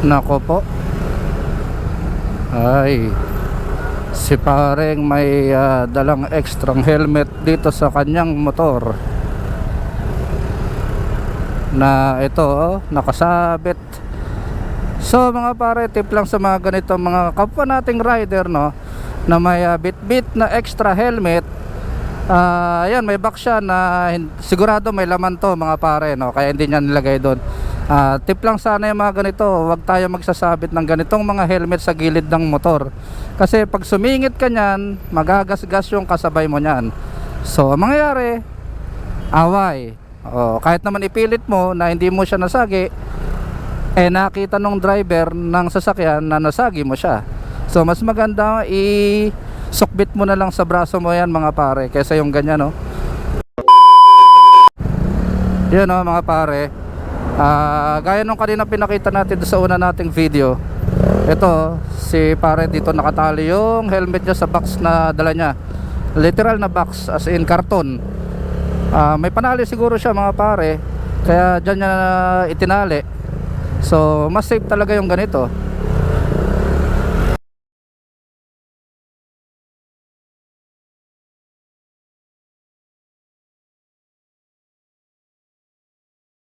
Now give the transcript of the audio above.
Nako po. Ay, si pareng may dalang extrang helmet dito sa kanyang motor na ito, nakasabit. So mga pare, tip lang sa mga ganito mga kapwa nating rider, no, na may bit-bit na extra helmet. Ayan, may box siya na sigurado may laman to mga pare, no, kaya hindi niya nilagay doon. Tip lang sana yung mga ganito, huwag tayo magsasabit ng ganitong mga helmet sa gilid ng motor, kasi pag sumingit ka nyan, magagasgas yung kasabay mo nyan. So ang mangyayari, away. Kahit naman ipilit mo na hindi mo siya nasagi, nakita nung driver ng sasakyan na nasagi mo siya. So mas maganda sukbit mo na lang sa braso mo yan mga pare, kaysa yung ganyan, no. Yan, no, mga pare. Gaya nung kanina pinakita natin sa una nating video, ito si pare dito nakatali yung helmet niya sa box na dala niya, literal na box, as in karton. May panali siguro siya mga pare, kaya dyan niya itinali. So mas safe talaga yung ganito.